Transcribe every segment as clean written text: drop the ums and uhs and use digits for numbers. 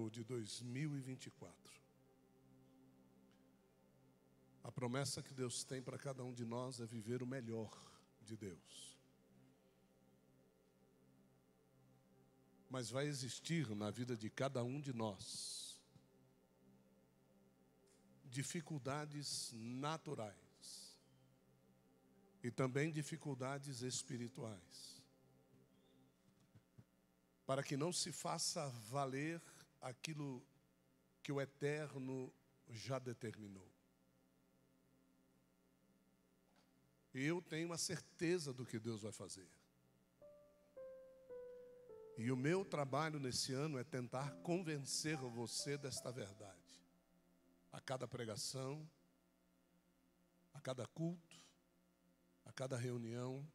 de 2024. A promessa que Deus tem para cada um de nós é viver o melhor de Deus. Mas vai existir na vida de cada um de nós dificuldades naturais e também dificuldades espirituais, para que não se faça valer aquilo que o Eterno já determinou. Eu tenho a certeza do que Deus vai fazer. E o meu trabalho nesse ano é tentar convencer você desta verdade. A cada pregação, a cada culto, a cada reunião,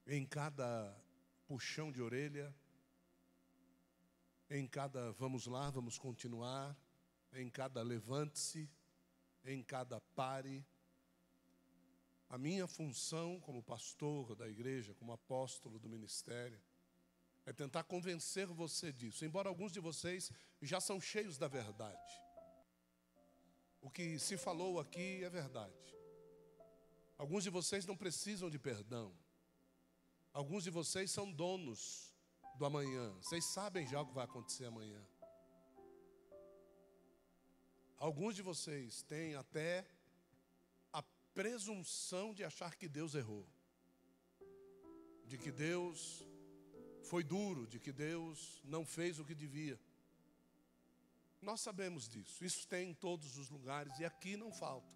em cada puxão de orelha, em cada vamos lá, vamos continuar, em cada levante-se, em cada pare. A minha função como pastor da igreja, como apóstolo do ministério, é tentar convencer você disso, embora alguns de vocês já são cheios da verdade. O que se falou aqui é verdade. Alguns de vocês não precisam de perdão. Alguns de vocês são donos do amanhã. Vocês sabem já o que vai acontecer amanhã. Alguns de vocês têm até a presunção de achar que Deus errou, de que Deus foi duro, de que Deus não fez o que devia. Nós sabemos disso. Isso tem em todos os lugares e aqui não falta.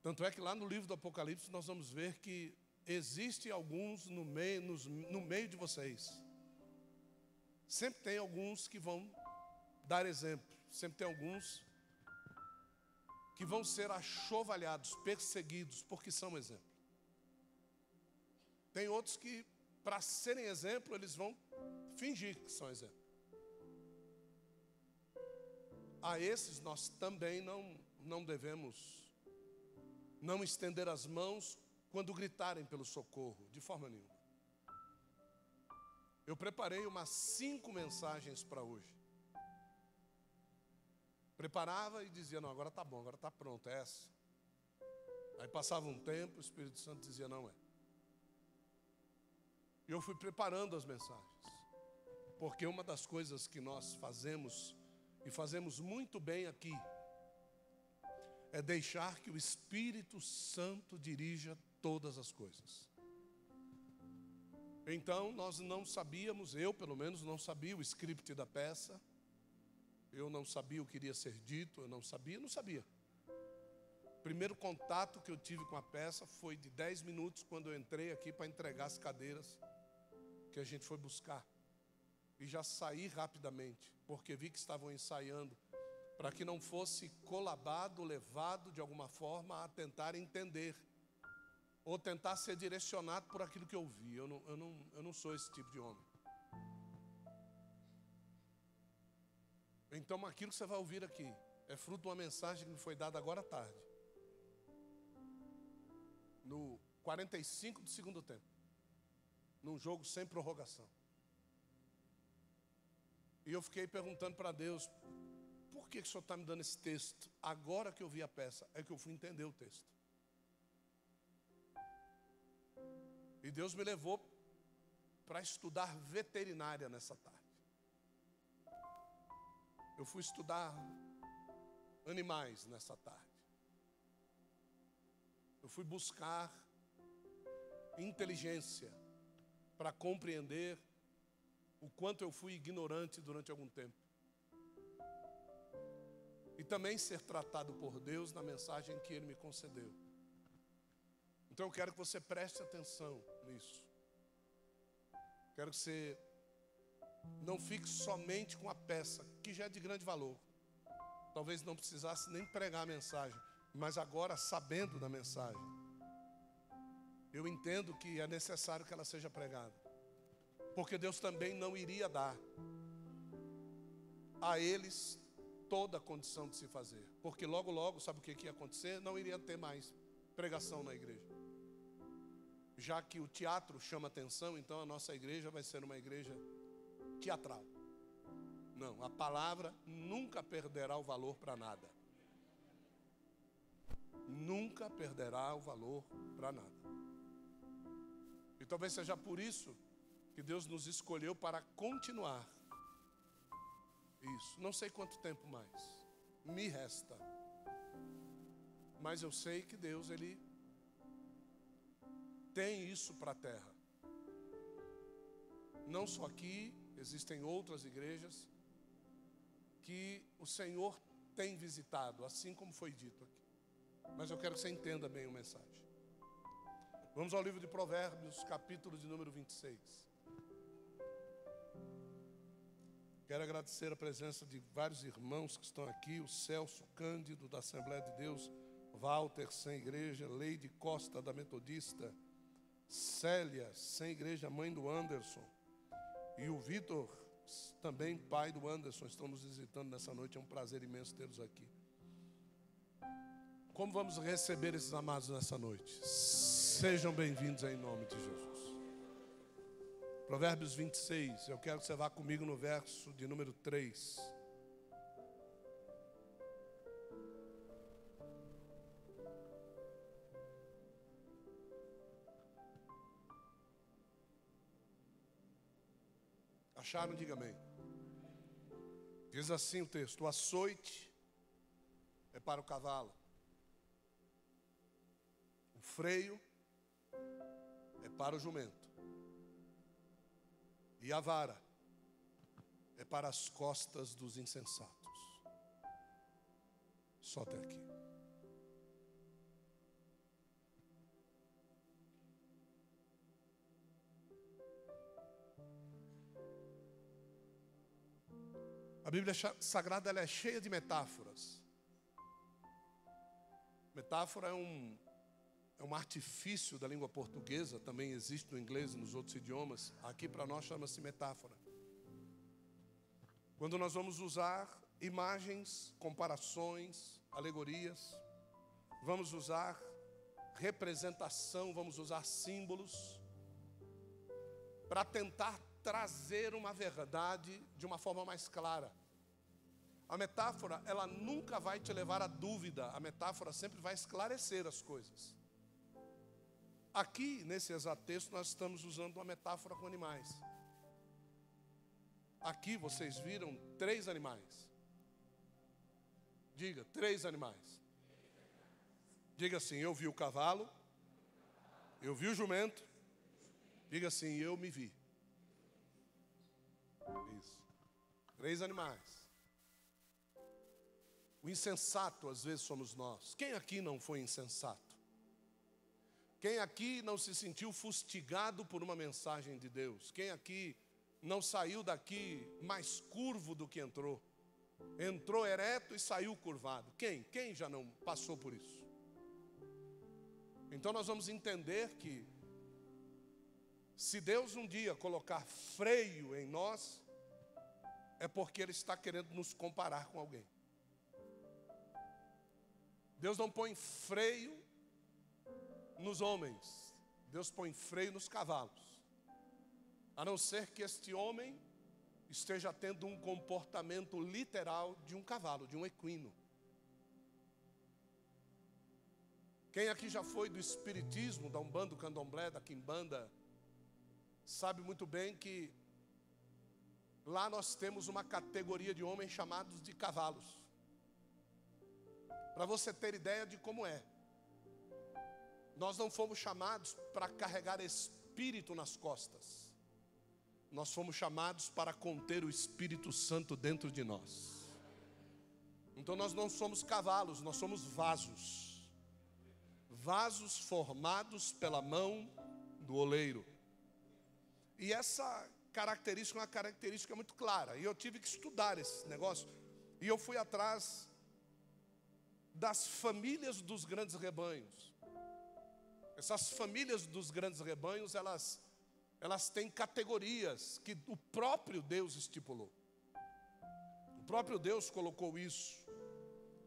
Tanto é que lá no livro do Apocalipse nós vamos ver que existem alguns no meio de vocês. Sempre tem alguns que vão dar exemplo. Sempre tem alguns que vão ser achovalhados, perseguidos, porque são exemplo. Tem outros que, para serem exemplo, eles vão fingir que são exemplo. A esses nós também não devemos não estender as mãos quando gritarem pelo socorro, de forma nenhuma. Eu preparei umas 5 mensagens para hoje. Preparava e dizia, não, agora está bom, agora está pronto, é essa. Aí passava um tempo, o Espírito Santo dizia, não é. E eu fui preparando as mensagens. Porque uma das coisas que nós fazemos, e fazemos muito bem aqui, é deixar que o Espírito Santo dirija todas as coisas. Então nós não sabíamos, eu pelo menos não sabia o script da peça. Eu não sabia o que iria ser dito, eu não sabia. O primeiro contato que eu tive com a peça foi de 10 minutos, quando eu entrei aqui para entregar as cadeiras que a gente foi buscar. E já saí rapidamente, porque vi que estavam ensaiando, para que não fosse colabado, levado de alguma forma a tentar entender, ou tentar ser direcionado por aquilo que eu vi. Eu não sou esse tipo de homem. Então aquilo que você vai ouvir aqui é fruto de uma mensagem que me foi dada agora à tarde, no 45 do segundo tempo, num jogo sem prorrogação. E eu fiquei perguntando para Deus, por que o Senhor está me dando esse texto? Agora que eu vi a peça, é que eu fui entender o texto. E Deus me levou para estudar veterinária nessa tarde. Eu fui estudar animais nessa tarde. Eu fui buscar inteligência para compreender o quanto eu fui ignorante durante algum tempo. E também ser tratado por Deus na mensagem que Ele me concedeu. Então eu quero que você preste atenção nisso. Quero que você não fique somente com a peça, que já é de grande valor. Talvez não precisasse nem pregar a mensagem, mas agora, sabendo da mensagem, eu entendo que é necessário que ela seja pregada. Porque Deus também não iria dar a eles toda a condição de se fazer. Porque logo, sabe o que ia acontecer? Não iria ter mais pregação na igreja. Já que o teatro chama atenção, então a nossa igreja vai ser uma igreja teatral. Não, a palavra nunca perderá o valor para nada. Nunca perderá o valor para nada. E talvez seja por isso que Deus nos escolheu para continuar. Isso, não sei quanto tempo mais me resta. Mas eu sei que Deus, Ele tem isso para a terra. Não só aqui, existem outras igrejas que o Senhor tem visitado, assim como foi dito aqui. Mas eu quero que você entenda bem a mensagem. Vamos ao livro de Provérbios, capítulo de número 26. Quero agradecer a presença de vários irmãos que estão aqui, o Celso Cândido, da Assembleia de Deus, Walter, sem igreja, Leide Costa, da Metodista, Célia, sem igreja, mãe do Anderson, e o Vitor, também pai do Anderson, estão nos visitando nessa noite. É um prazer imenso tê-los aqui. Como vamos receber esses amados nessa noite? Sejam bem-vindos em nome de Jesus. Provérbios 26, eu quero que você vá comigo no verso de número 3. Acharam? Diga amém. Diz assim o texto: o açoite é para o cavalo, o freio é para o jumento, e a vara é para as costas dos insensatos. Só até aqui. A Bíblia Sagrada, ela é cheia de metáforas. Metáfora é um artifício da língua portuguesa, também existe no inglês e nos outros idiomas. Aqui para nós chama-se metáfora. Quando nós vamos usar imagens, comparações, alegorias, vamos usar representação, vamos usar símbolos, para tentar trazer uma verdade de uma forma mais clara. A metáfora, ela nunca vai te levar à dúvida. A metáfora sempre vai esclarecer as coisas. Aqui, nesse exato texto, nós estamos usando uma metáfora com animais. Aqui vocês viram 3 animais. Diga, 3 animais. Diga assim: eu vi o cavalo, eu vi o jumento. Diga assim: eu me vi. Isso. 3 animais. O insensato às vezes somos nós. Quem aqui não foi insensato? Quem aqui não se sentiu fustigado por uma mensagem de Deus? Quem aqui não saiu daqui mais curvo do que entrou? Entrou ereto e saiu curvado. Quem? Quem já não passou por isso? Então nós vamos entender que se Deus um dia colocar freio em nós, é porque Ele está querendo nos comparar com alguém. Deus não põe freio nos homens, Deus põe freio nos cavalos. A não ser que este homem esteja tendo um comportamento literal de um cavalo, de um equino. Quem aqui já foi do espiritismo, da Umbanda, do Candomblé, da Quimbanda, sabe muito bem que lá nós temos uma categoria de homens chamados de cavalos. Para você ter ideia de como é. Nós não fomos chamados para carregar espírito nas costas. Nós fomos chamados para conter o Espírito Santo dentro de nós. Então nós não somos cavalos, nós somos vasos. Vasos formados pela mão do oleiro. E essa característica é uma característica muito clara. E eu tive que estudar esse negócio. E eu fui atrás das famílias dos grandes rebanhos. Essas famílias dos grandes rebanhos, elas têm categorias que o próprio Deus estipulou. O próprio Deus colocou isso.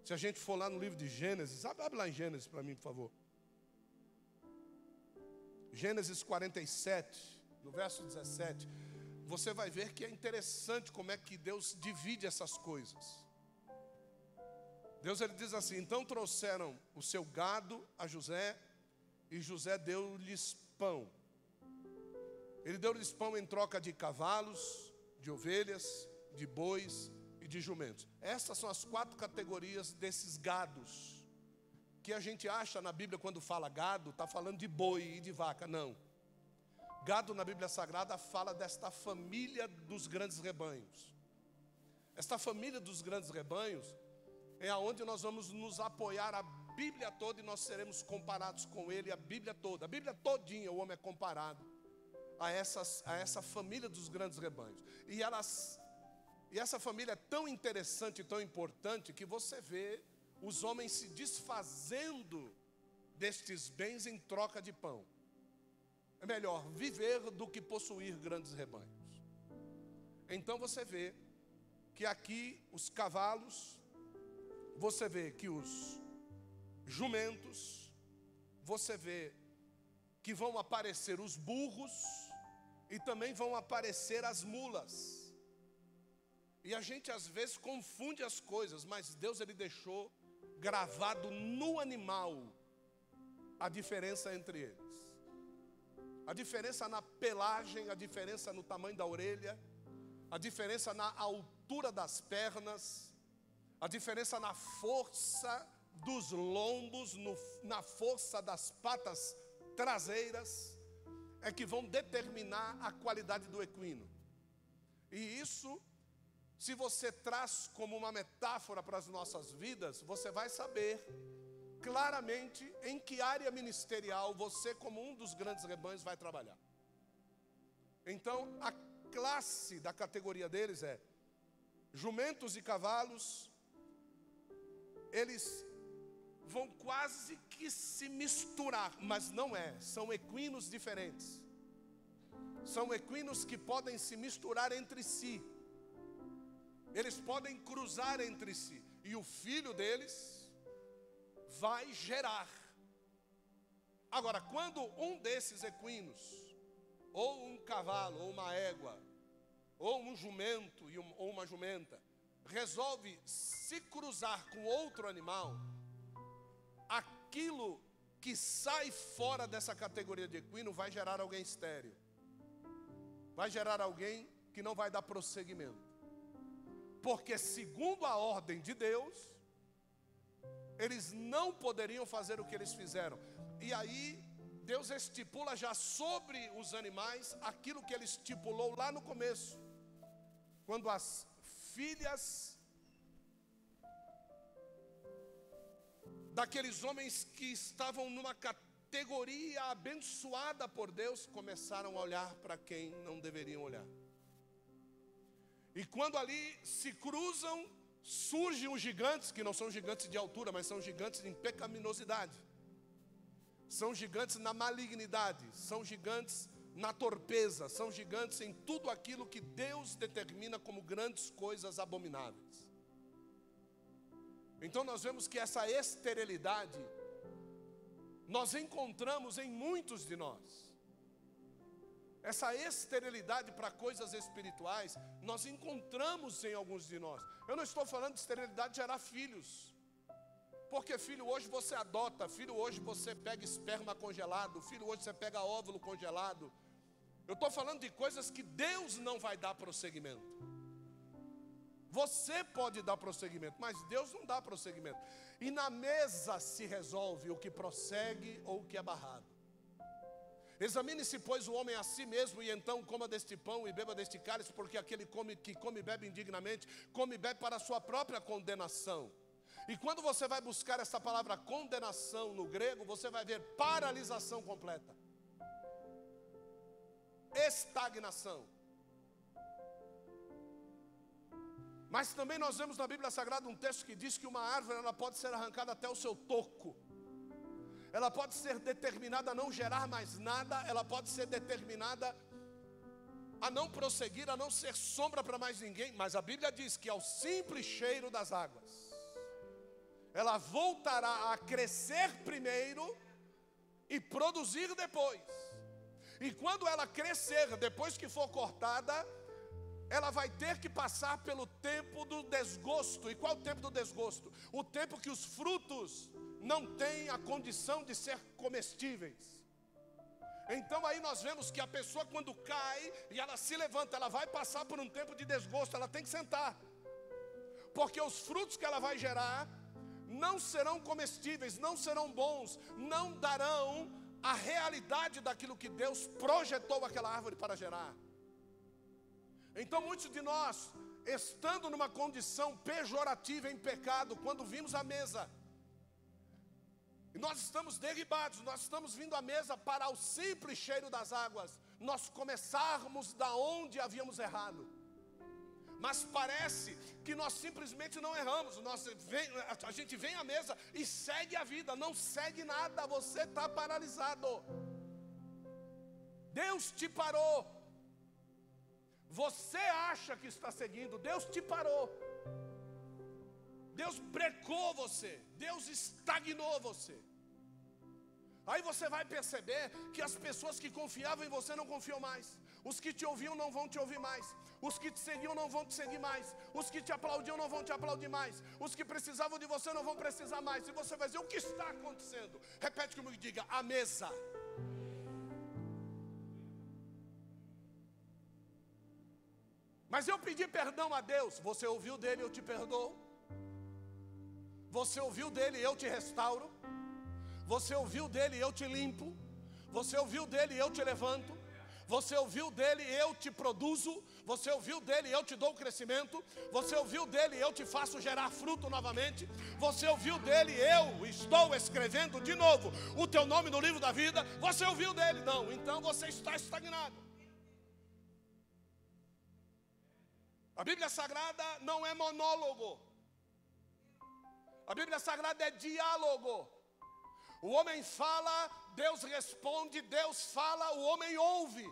Se a gente for lá no livro de Gênesis, abre lá em Gênesis para mim, por favor. Gênesis 47, no verso 17, você vai ver que é interessante como é que Deus divide essas coisas. Deus, ele diz assim: então trouxeram o seu gado a José, e José deu-lhes pão. Ele deu-lhes pão em troca de cavalos, de ovelhas, de bois e de jumentos. Essas são as 4 categorias desses gados, que a gente acha na Bíblia, quando fala gado, está falando de boi e de vaca. Não. Gado na Bíblia Sagrada fala desta família dos grandes rebanhos. Esta família dos grandes rebanhos é aonde nós vamos nos apoiar a Bíblia toda, e nós seremos comparados com ele a Bíblia toda. A Bíblia todinha o homem é comparado a essa família dos grandes rebanhos. E essa família é tão interessante e tão importante que você vê os homens se desfazendo destes bens em troca de pão. É melhor viver do que possuir grandes rebanhos. Então você vê que aqui os cavalos, você vê que os jumentos, você vê que vão aparecer os burros e também vão aparecer as mulas. E a gente às vezes confunde as coisas, mas Deus, ele deixou gravado no animal a diferença entre eles. A diferença na pelagem, a diferença no tamanho da orelha, a diferença na altura das pernas, a diferença na força dos lombos, na força das patas traseiras, é que vão determinar a qualidade do equino. E isso, se você traz como uma metáfora para as nossas vidas, você vai saber claramente em que área ministerial você, como um dos grandes rebanhos, vai trabalhar. Então, a classe da categoria deles é jumentos e cavalos. Eles vão quase que se misturar, mas não é, são equinos diferentes. São equinos que podem se misturar entre si. Eles podem cruzar entre si. E o filho deles vai gerar. Agora, quando um desses equinos, ou um cavalo, ou uma égua, ou um jumento ou uma jumenta, resolve se cruzar com outro animal, aquilo que sai fora dessa categoria de equino vai gerar alguém estéril. Vai gerar alguém que não vai dar prosseguimento. Porque segundo a ordem de Deus, eles não poderiam fazer o que eles fizeram. E aí, Deus estipula já sobre os animais aquilo que ele estipulou lá no começo. Quando as filhas daqueles homens que estavam numa categoria abençoada por Deus começaram a olhar para quem não deveriam olhar. E quando ali se cruzam, surgem os gigantes, que não são gigantes de altura, mas são gigantes em pecaminosidade. São gigantes na malignidade, são gigantes na torpeza, são gigantes em tudo aquilo que Deus determina como grandes coisas abomináveis. Então nós vemos que essa esterilidade nós encontramos em muitos de nós. Essa esterilidade para coisas espirituais nós encontramos em alguns de nós. Eu não estou falando de esterilidade de gerar filhos, porque filho hoje você adota, filho hoje você pega esperma congelado, filho hoje você pega óvulo congelado. Eu estou falando de coisas que Deus não vai dar prosseguimento. Você pode dar prosseguimento, mas Deus não dá prosseguimento. E na mesa se resolve o que prossegue ou o que é barrado. Examine-se, pois, o homem a si mesmo, e então coma deste pão e beba deste cálice, porque aquele que come e bebe indignamente, come e bebe para a sua própria condenação. E quando você vai buscar essa palavra condenação no grego, você vai ver paralisação completa, estagnação. Mas também nós vemos na Bíblia Sagrada um texto que diz que uma árvore ela pode ser arrancada até o seu toco. Ela pode ser determinada a não gerar mais nada, ela pode ser determinada a não prosseguir, a não ser sombra para mais ninguém. Mas a Bíblia diz que ao simples cheiro das águas, ela voltará a crescer primeiro e produzir depois. E quando ela crescer, depois que for cortada, ela vai ter que passar pelo tempo do desgosto. E qual é o tempo do desgosto? O tempo que os frutos não têm a condição de ser comestíveis. Então aí nós vemos que a pessoa, quando cai e ela se levanta, ela vai passar por um tempo de desgosto, ela tem que sentar. Porque os frutos que ela vai gerar não serão comestíveis, não serão bons, não darão a realidade daquilo que Deus projetou aquela árvore para gerar. Então muitos de nós, estando numa condição pejorativa em pecado, quando vimos a mesa, nós estamos derribados, nós estamos vindo à mesa para o simples cheiro das águas, nós começarmos da onde havíamos errado. Mas parece que nós simplesmente não erramos. A gente vem à mesa e segue a vida. Não segue nada, você está paralisado. Deus te parou. Você acha que está seguindo, Deus te parou. Deus brecou você, Deus estagnou você. Aí você vai perceber que as pessoas que confiavam em você não confiam mais. Os que te ouviam não vão te ouvir mais. Os que te seguiam não vão te seguir mais. Os que te aplaudiam não vão te aplaudir mais. Os que precisavam de você não vão precisar mais. E você vai dizer, o que está acontecendo? Repete comigo e diga, a mesa. Mas eu pedi perdão a Deus. Você ouviu dele, eu te perdoo. Você ouviu dele, eu te restauro. Você ouviu dele, eu te limpo. Você ouviu dele, eu te levanto. Você ouviu dele, eu te produzo. Você ouviu dele, eu te dou crescimento. Você ouviu dele, eu te faço gerar fruto novamente. Você ouviu dele, eu estou escrevendo de novo o teu nome no livro da vida. Você ouviu dele? Não, então você está estagnado. A Bíblia Sagrada não é monólogo. A Bíblia Sagrada é diálogo. O homem fala, Deus responde, Deus fala, o homem ouve.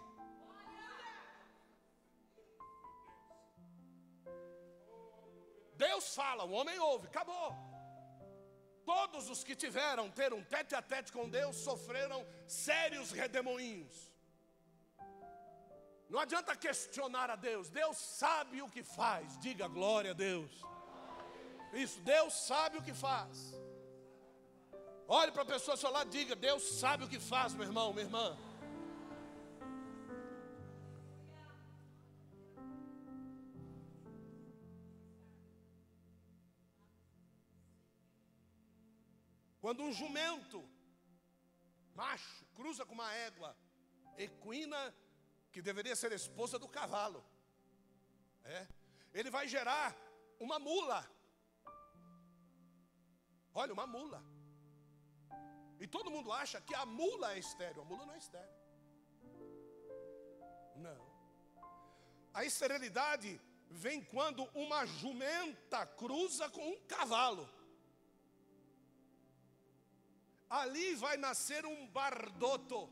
Deus fala, o homem ouve, acabou. Todos os que tiveram ter um tete a tete com Deus sofreram sérios redemoinhos. Não adianta questionar a Deus, Deus sabe o que faz, diga glória a Deus. Isso, Deus sabe o que faz. Olhe para a pessoa ao seu lado e diga, Deus sabe o que faz, meu irmão, minha irmã. Quando um jumento, macho, cruza com uma égua equina, que deveria ser esposa do cavalo, ele vai gerar uma mula. Olha, uma mula. E todo mundo acha que a mula é estéril. A mula não é estéril. Não. A esterilidade vem quando uma jumenta cruza com um cavalo. Ali vai nascer um bardoto.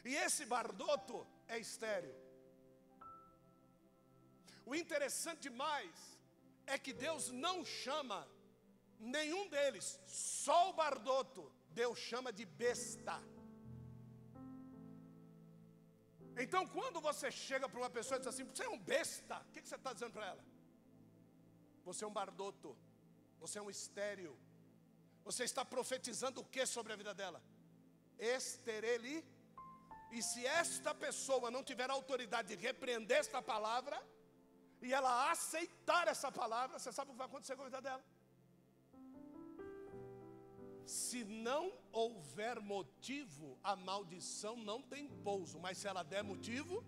E esse bardoto é estéril. O interessante demais é que Deus não chama nenhum deles, só o bardoto, Deus chama de besta. Então quando você chega para uma pessoa e diz assim, você é um besta, o que você está dizendo para ela? Você é um bardoto, você é um estéril. Você está profetizando o que sobre a vida dela? Estereli. E se esta pessoa não tiver autoridade de repreender esta palavra, e ela aceitar essa palavra, você sabe o que vai acontecer com a vida dela? Se não houver motivo, a maldição não tem pouso. Mas se ela der motivo,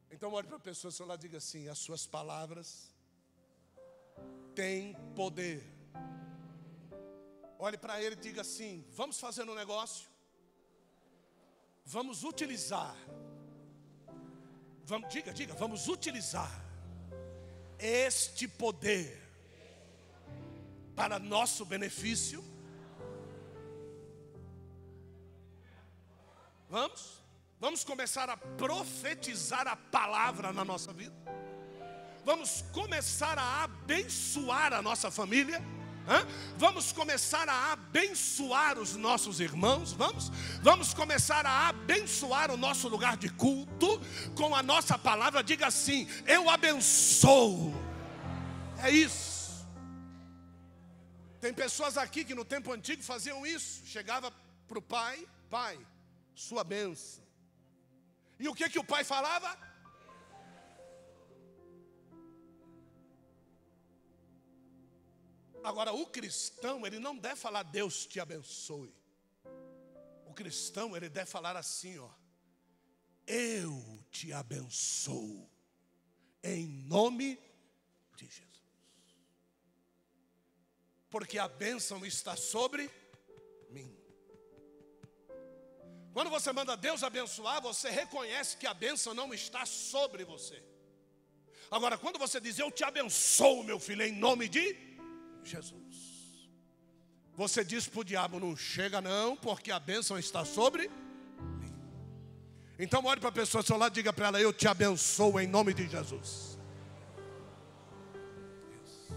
então olhe para a pessoa, se ela diga assim, as suas palavras têm poder. Olhe para ele e diga assim, vamos fazer um negócio? Vamos utilizar. Diga, vamos utilizar este poder para nosso benefício. Vamos começar a profetizar a palavra na nossa vida. Vamos começar a abençoar a nossa família. Vamos começar a abençoar os nossos irmãos. Vamos começar a abençoar o nosso lugar de culto com a nossa palavra. Diga assim: eu abençoo. É isso. Tem pessoas aqui que no tempo antigo faziam isso. Chegava para o pai: pai, sua bênção. E o que o pai falava? Agora, o cristão, ele não deve falar Deus te abençoe. O cristão, ele deve falar assim, ó: eu te abençoo, em nome de Jesus. Porque a bênção está sobre mim. Quando você manda Deus abençoar, você reconhece que a bênção não está sobre você. Agora, quando você diz eu te abençoo, meu filho, em nome de Jesus, você diz para o diabo: não chega não, porque a bênção está sobre mim. Então olhe para a pessoa ao seu lado e diga para ela: eu te abençoo em nome de Jesus. Isso.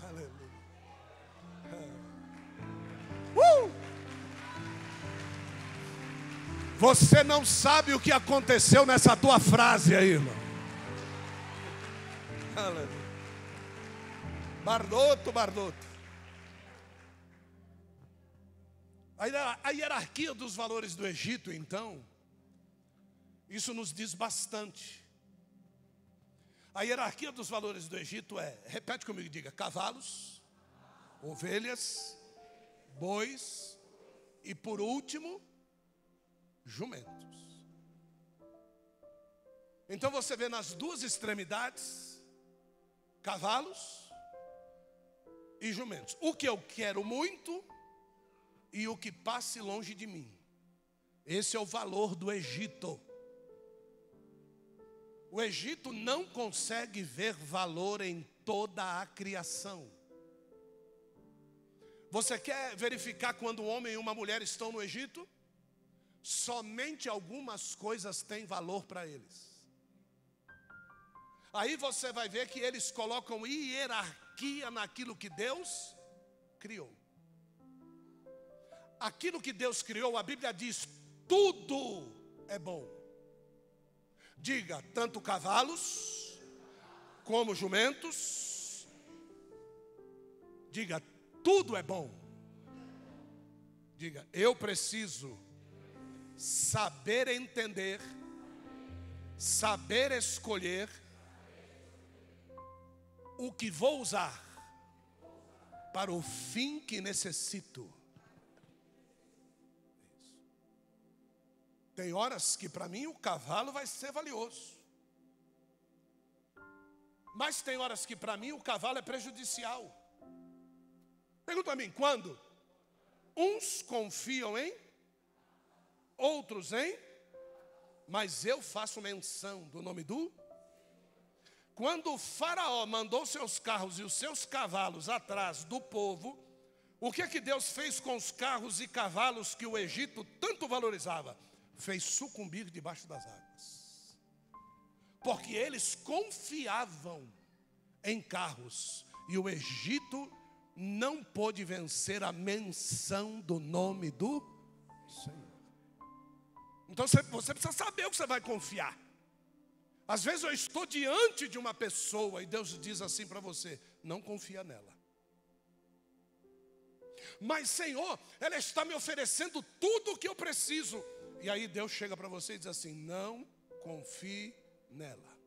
Aleluia. Você não sabe o que aconteceu nessa tua frase aí, irmão. Aleluia. Bardoto. A hierarquia dos valores do Egito, então, isso nos diz bastante. A hierarquia dos valores do Egito é, repete comigo, diga: cavalos, ovelhas, bois e, por último, jumentos. Então você vê nas duas extremidades cavalos e jumentos. O que eu quero muito e o que passe longe de mim. Esse é o valor do Egito. O Egito não consegue ver valor em toda a criação. Você quer verificar quando um homem e uma mulher estão no Egito? Somente algumas coisas têm valor para eles. Aí você vai ver que eles colocam hierarquia naquilo que Deus criou. Aquilo que Deus criou, a Bíblia diz, tudo é bom. Diga: tanto cavalos como jumentos. Diga: tudo é bom. Diga: eu preciso saber entender, saber escolher o que vou usar para o fim que necessito. Tem horas que para mim o cavalo vai ser valioso. Mas tem horas que para mim o cavalo é prejudicial. Pergunta a mim: quando? Uns confiam em, outros em, mas eu faço menção do nome do. Quando o faraó mandou seus carros e os seus cavalos atrás do povo, o que Deus fez com os carros e cavalos que o Egito tanto valorizava? Fez sucumbir debaixo das águas. Porque eles confiavam em carros. E o Egito não pôde vencer a menção do nome do Senhor. Então você precisa saber o que você vai confiar. Às vezes eu estou diante de uma pessoa e Deus diz assim para você: não confia nela. Mas Senhor, ela está me oferecendo tudo o que eu preciso. E aí Deus chega para você e diz assim: não confie nela.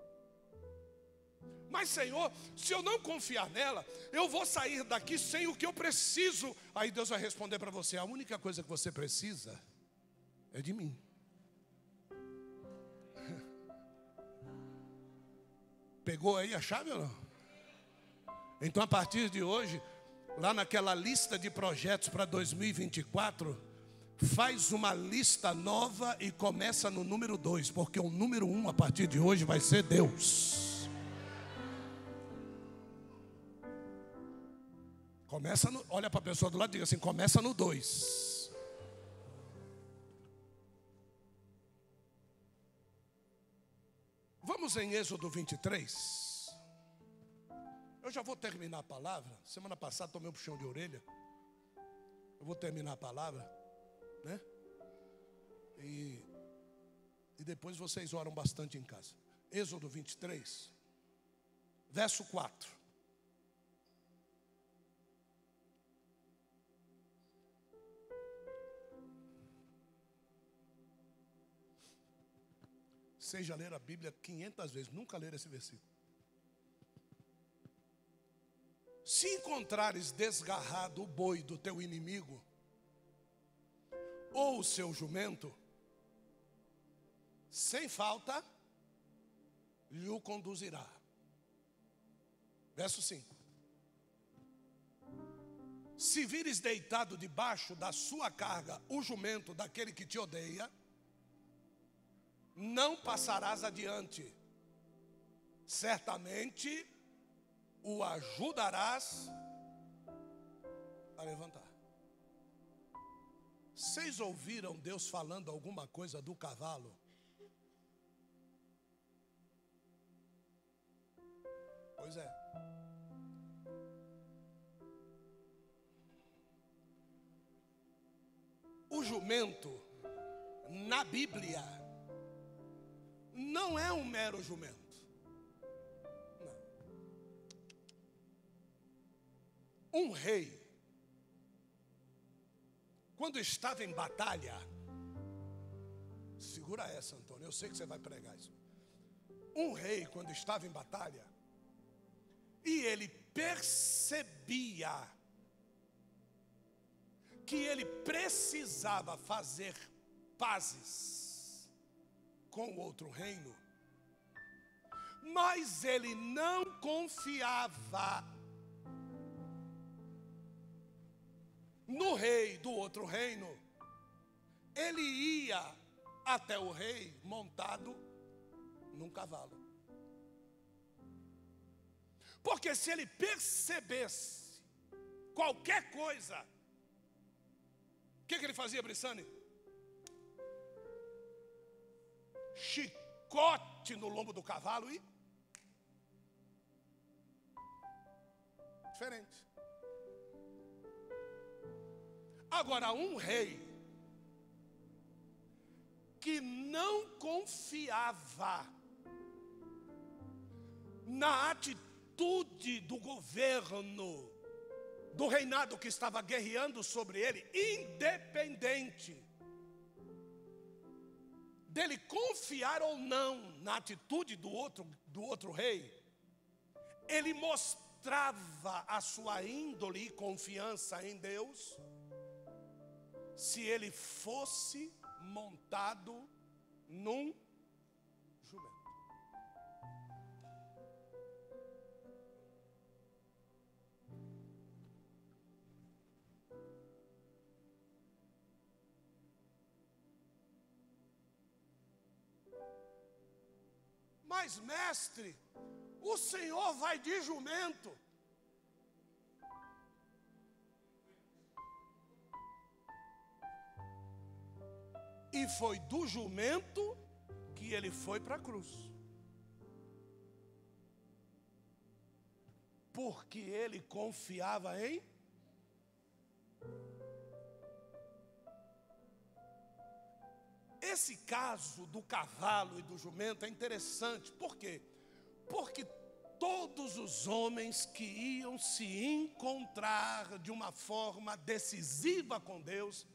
Mas Senhor, se eu não confiar nela, eu vou sair daqui sem o que eu preciso. Aí Deus vai responder para você: a única coisa que você precisa é de mim. Pegou aí a chave ou não? Então a partir de hoje, lá naquela lista de projetos para 2024, faz uma lista nova e começa no número 2, porque o número 1 a partir de hoje vai ser Deus. Começa no, olha para a pessoa do lado e diga assim: começa no 2. Vamos em Êxodo 23. Eu já vou terminar a palavra. Semana passada tomei um puxão de orelha. Eu vou terminar a palavra, né? E depois vocês oram bastante em casa. Êxodo 23, verso 4. Vocês já leram a Bíblia 500 vezes, nunca leram esse versículo. Se encontrares desgarrado o boi do teu inimigo, ou o seu jumento, sem falta, lhe o conduzirá. Verso 5. Se vires deitado debaixo da sua carga o jumento daquele que te odeia, não passarás adiante. Certamente o ajudarás a levantar. Vocês ouviram Deus falando alguma coisa do cavalo? Pois é. O jumento, na Bíblia, não é um mero jumento. Não. Um rei, quando estava em batalha, segura essa, Antônio, eu sei que você vai pregar isso. Um rei, quando estava em batalha, e ele percebia que ele precisava fazer pazes com o outro reino, mas ele não confiava no rei do outro reino. Ele ia até o rei montado num cavalo. Porque se ele percebesse qualquer coisa, o que ele fazia, Brissane? Chicote no lombo do cavalo e... Diferente. Agora, um rei que não confiava na atitude do governo, do reinado que estava guerreando sobre ele, independente dele confiar ou não na atitude do outro rei, ele mostrava a sua índole e confiança em Deus se ele fosse montado num jumento. Mas, mestre, o senhor vai de jumento. E foi do jumento que ele foi para a cruz. Porque ele confiava em... Esse caso do cavalo e do jumento é interessante. Por quê? Porque todos os homens que iam se encontrar de uma forma decisiva com Deus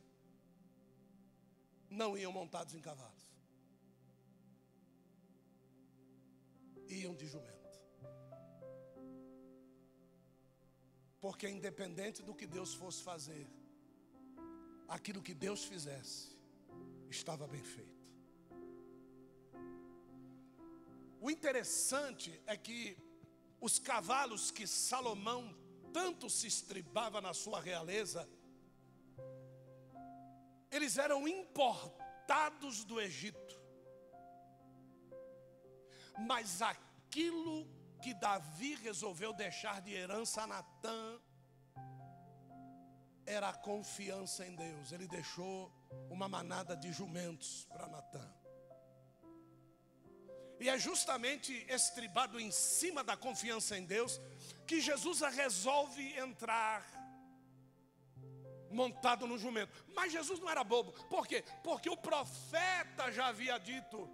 não iam montados em cavalos. Iam de jumento. Porque independente do que Deus fosse fazer, aquilo que Deus fizesse estava bem feito. O interessante é que os cavalos que Salomão tanto se estribava na sua realeza, eles eram importados do Egito. Mas aquilo que Davi resolveu deixar de herança a Natã era a confiança em Deus. Ele deixou uma manada de jumentos para Natã. E é justamente estribado em cima da confiança em Deus que Jesus resolve entrar montado no jumento. Mas Jesus não era bobo. Por quê? Porque o profeta já havia dito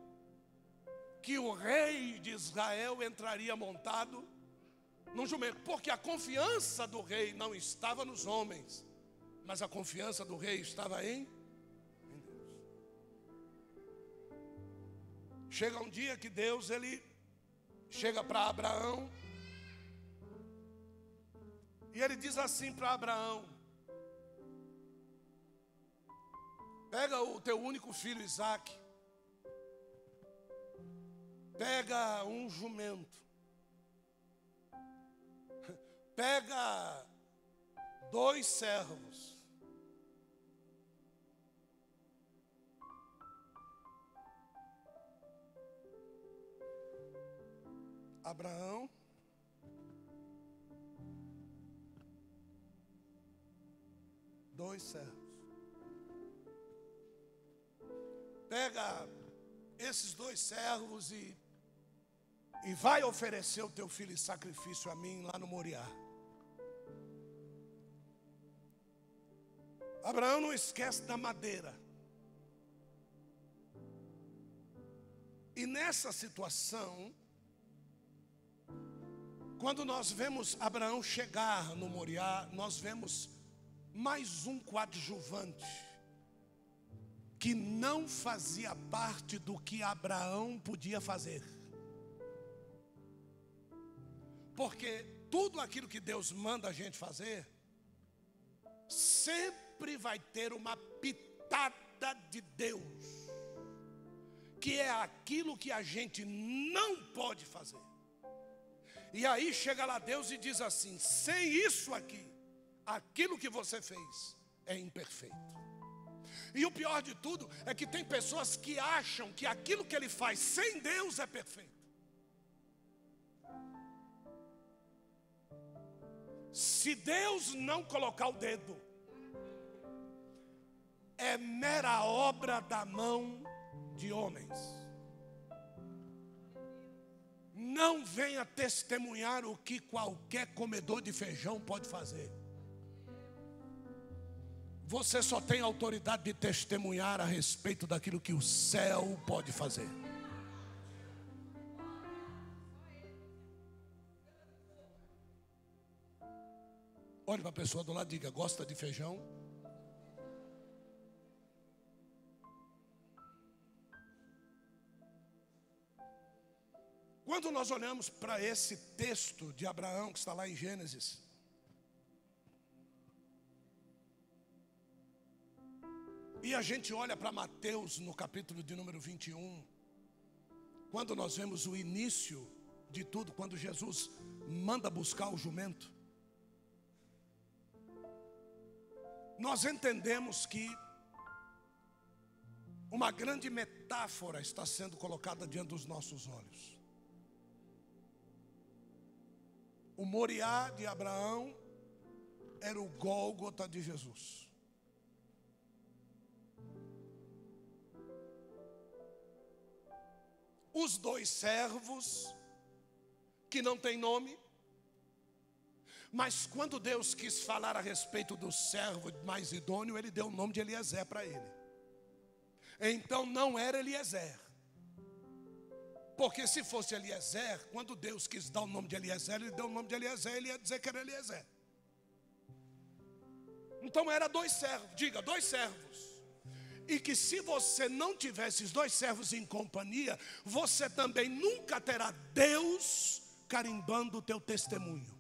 que o rei de Israel entraria montado num jumento. Porque a confiança do rei não estava nos homens, mas a confiança do rei estava em Deus. Chega um dia que Deus, ele chega para Abraão e ele diz assim para Abraão: pega o teu único filho Isaque, pega um jumento, pega 2 servos, Abraão dois servos, pega esses 2 servos e vai oferecer o teu filho em sacrifício a mim lá no Moriá. Abraão não esquece da madeira. E nessa situação, quando nós vemos Abraão chegar no Moriá, nós vemos mais um coadjuvante que não fazia parte do que Abraão podia fazer. Porque tudo aquilo que Deus manda a gente fazer, sempre vai ter uma pitada de Deus, que é aquilo que a gente não pode fazer. E aí chega lá Deus e diz assim: sem isso aqui, aquilo que você fez é imperfeito. E o pior de tudo é que tem pessoas que acham que aquilo que ele faz sem Deus é perfeito. Se Deus não colocar o dedo, é mera obra da mão de homens. Não venha testemunhar o que qualquer comedor de feijão pode fazer. Você só tem autoridade de testemunhar a respeito daquilo que o céu pode fazer. Olhe para a pessoa do lado e diga: gosta de feijão? Quando nós olhamos para esse texto de Abraão que está lá em Gênesis, e a gente olha para Mateus no capítulo de número 21, quando nós vemos o início de tudo, quando Jesus manda buscar o jumento, nós entendemos que uma grande metáfora está sendo colocada diante dos nossos olhos. O Moriá de Abraão era o Gólgota de Jesus. Os 2 servos, que não tem nome, mas quando Deus quis falar a respeito do servo mais idôneo, ele deu o nome de Eliezer para ele. Então não era Eliezer. Porque se fosse Eliezer, quando Deus quis dar o nome de Eliezer, ele deu o nome de Eliezer, ele ia dizer que era Eliezer. Então era 2 servos, diga, 2 servos. E que se você não tiver esses 2 servos em companhia, você também nunca terá Deus carimbando o teu testemunho.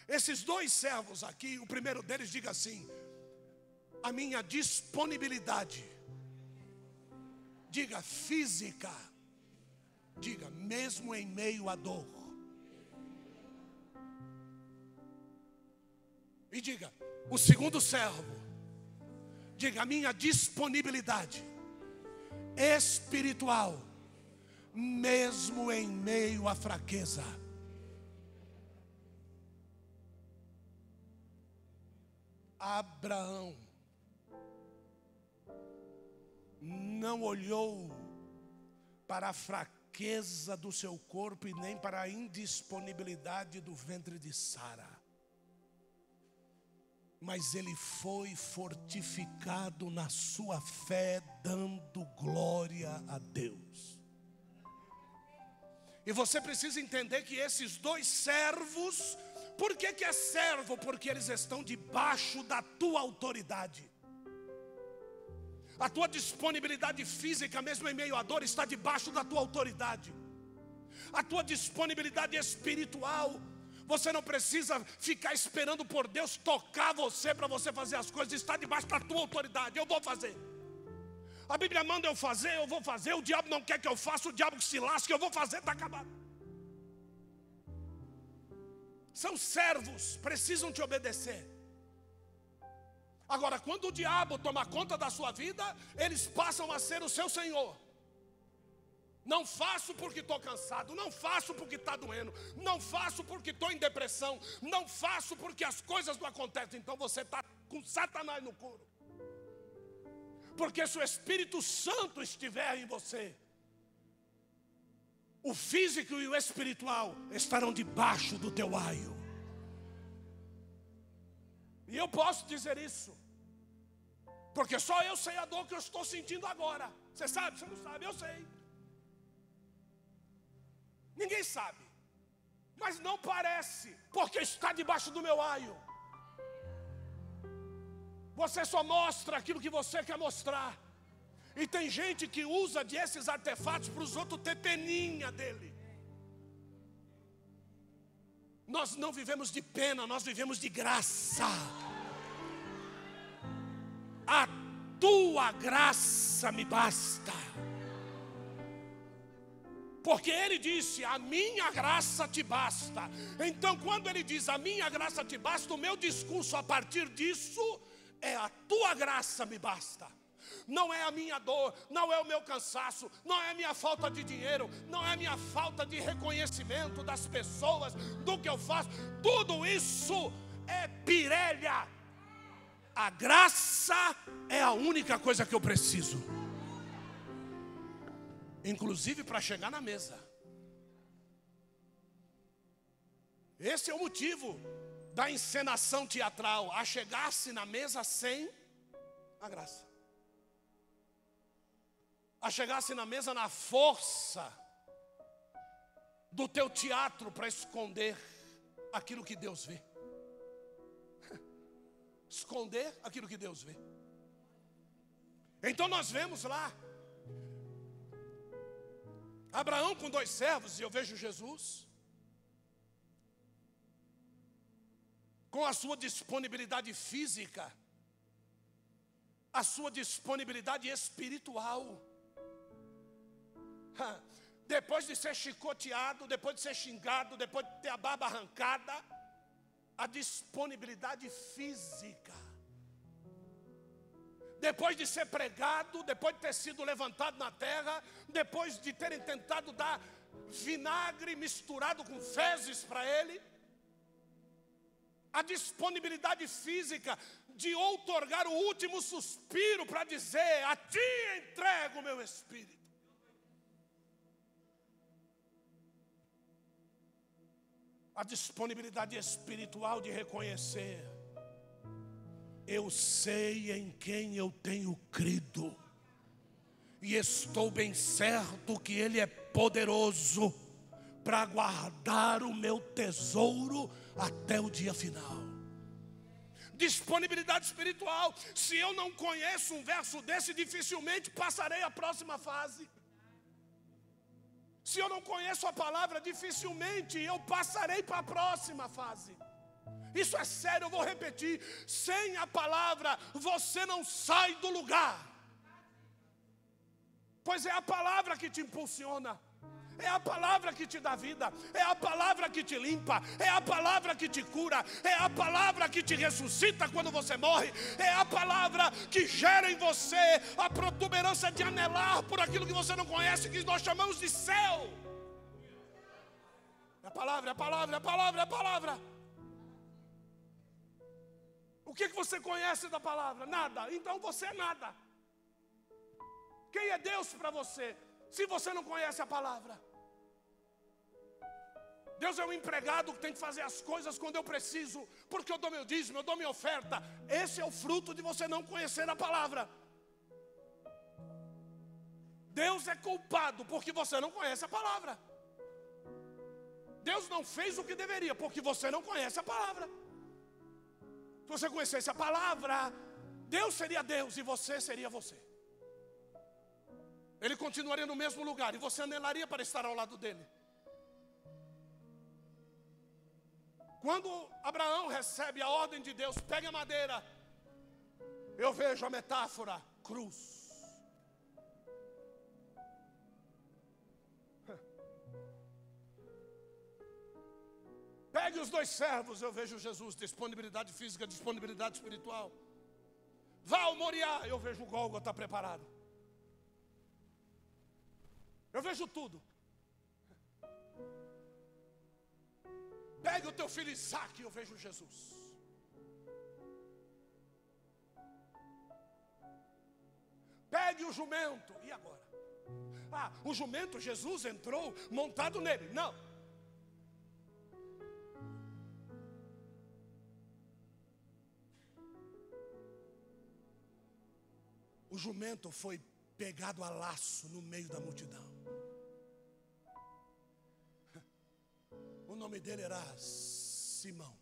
Esses 2 servos aqui, o primeiro deles diga assim: a minha disponibilidade. Diga física. Diga mesmo em meio à dor. E diga o segundo servo. Diga a minha disponibilidade espiritual, mesmo em meio à fraqueza. Abraão não olhou para a fraqueza do seu corpo e nem para a indisponibilidade do ventre de Sara. Mas ele foi fortificado na sua fé, dando glória a Deus. E você precisa entender que esses dois servos, por que é servo? Porque eles estão debaixo da tua autoridade. A tua disponibilidade física, mesmo em meio à dor, está debaixo da tua autoridade. A tua disponibilidade espiritual, você não precisa ficar esperando por Deus tocar você para você fazer as coisas. Está debaixo da tua autoridade. Eu vou fazer. A Bíblia manda eu fazer, eu vou fazer. O diabo não quer que eu faça, o diabo que se lasque, eu vou fazer, está acabado. São servos, precisam te obedecer. Agora, quando o diabo toma conta da sua vida, eles passam a ser o seu senhor. Não faço porque estou cansado, não faço porque está doendo, não faço porque estou em depressão, não faço porque as coisas não acontecem. Então você está com Satanás no couro. Porque se o Espírito Santo estiver em você, o físico e o espiritual estarão debaixo do teu aio. E eu posso dizer isso, porque só eu sei a dor que eu estou sentindo agora. Você sabe? Você não sabe? Eu sei. Ninguém sabe, mas não parece, porque está debaixo do meu aio. Você só mostra aquilo que você quer mostrar. E tem gente que usa desses artefatos para os outros ter peninha dele. Nós não vivemos de pena, nós vivemos de graça. A tua graça me basta. Porque ele disse, a minha graça te basta. Então quando ele diz, a minha graça te basta, o meu discurso a partir disso é, a tua graça me basta. Não é a minha dor, não é o meu cansaço, não é a minha falta de dinheiro, não é a minha falta de reconhecimento das pessoas, do que eu faço. Tudo isso é pirelha. A graça é a única coisa que eu preciso. Inclusive para chegar na mesa. Esse é o motivo da encenação teatral, a chegar-se na mesa sem a graça. A chegar-se na mesa na força do teu teatro para esconder aquilo que Deus vê. Esconder aquilo que Deus vê. Então nós vemos lá Abraão com 2 servos, e eu vejo Jesus com a sua disponibilidade física, a sua disponibilidade espiritual. Depois de ser chicoteado, depois de ser xingado, depois de ter a barba arrancada, a disponibilidade física. Depois de ser pregado, depois de ter sido levantado na terra, depois de terem tentado dar vinagre misturado com fezes para ele, a disponibilidade física de outorgar o último suspiro para dizer, a ti entrego o meu espírito. A disponibilidade espiritual de reconhecer, eu sei em quem eu tenho crido, e estou bem certo que Ele é poderoso para guardar o meu tesouro até o dia final. Disponibilidade espiritual. Se eu não conheço um verso desse, dificilmente passarei a próxima fase. Se eu não conheço a palavra, dificilmente eu passarei para a próxima fase. Isso é sério, eu vou repetir. Sem a palavra, você não sai do lugar. Pois é a palavra que te impulsiona. É a palavra que te dá vida. É a palavra que te limpa. É a palavra que te cura. É a palavra que te ressuscita quando você morre. É a palavra que gera em você a protuberância de anelar por aquilo que você não conhece, que nós chamamos de céu. É a palavra, é a palavra, é a palavra, é a palavra. O que você conhece da palavra? Nada. Então você é nada. Quem é Deus para você? se você não conhece a palavra? Deus é um empregado que tem que fazer as coisas quando eu preciso, porque eu dou meu dízimo, eu dou minha oferta. Esse é o fruto de você não conhecer a palavra. Deus é culpado porque você não conhece a palavra. Deus não fez o que deveria porque você não conhece a palavra. Se você conhecesse a palavra, Deus seria Deus e você seria você. Ele continuaria no mesmo lugar e você anelaria para estar ao lado dele. Quando Abraão recebe a ordem de Deus, pegue a madeira, eu vejo a metáfora, cruz. Pegue os 2 servos, eu vejo Jesus, disponibilidade física, disponibilidade espiritual. Vá ao Moriá, eu vejo o Gólgota preparado. Eu vejo tudo. Pegue o teu filho Isaac, eu vejo Jesus. Pegue o jumento, e agora? Ah, o jumento, Jesus entrou montado nele. Não. O jumento foi pegado a laço no meio da multidão. O nome dele era Simão.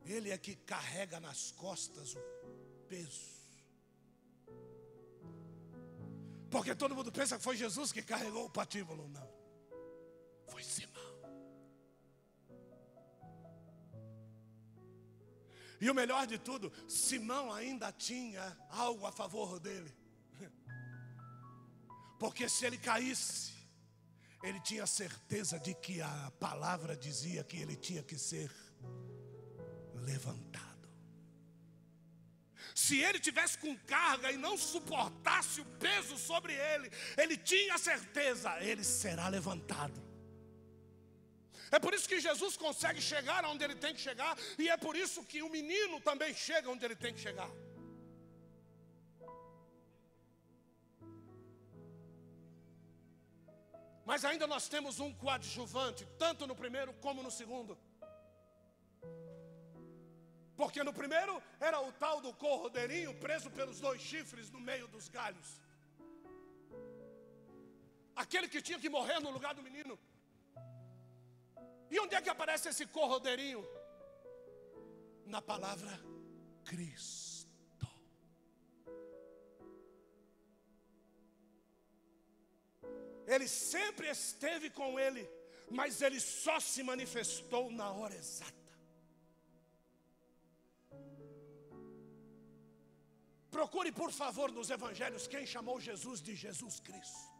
Ele é que carrega nas costas o peso. Porque todo mundo pensa que foi Jesus que carregou o patíbulo. Não. Foi Simão. E o melhor de tudo, Simão ainda tinha algo a favor dele. Porque se ele caísse, ele tinha certeza de que a palavra dizia que ele tinha que ser levantado. Se ele tivesse com carga e não suportasse o peso sobre ele, ele tinha certeza, ele será levantado. É por isso que Jesus consegue chegar onde ele tem que chegar, e é por isso que o menino também chega onde ele tem que chegar. Mas ainda nós temos um coadjuvante, tanto no primeiro como no segundo. Porque no primeiro era o tal do cordeirinho preso pelos 2 chifres no meio dos galhos. Aquele que tinha que morrer no lugar do menino. E onde é que aparece esse cordeirinho? Na palavra Cristo. Ele sempre esteve com ele, mas ele só se manifestou na hora exata. Procure, por favor, nos evangelhos quem chamou Jesus de Jesus Cristo.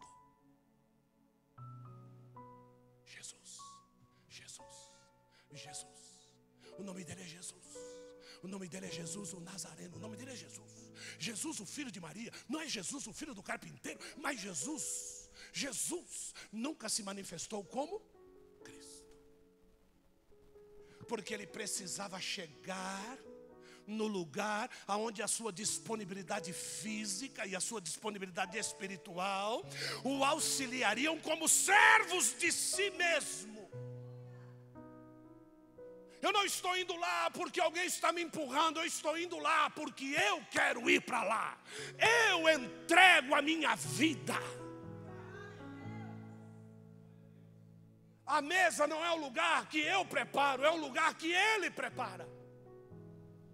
Jesus. O nome dele é Jesus. O nome dele é Jesus, o Nazareno. O nome dele é Jesus. Jesus, o filho de Maria. Não é Jesus, o filho do carpinteiro, mas Jesus. Jesus nunca se manifestou como Cristo. Porque ele precisava chegar no lugar onde a sua disponibilidade física e a sua disponibilidade espiritual o auxiliariam como servos de si mesmo. Eu não estou indo lá porque alguém está me empurrando. Eu estou indo lá porque eu quero ir para lá. Eu entrego a minha vida. A mesa não é o lugar que eu preparo, é o lugar que Ele prepara.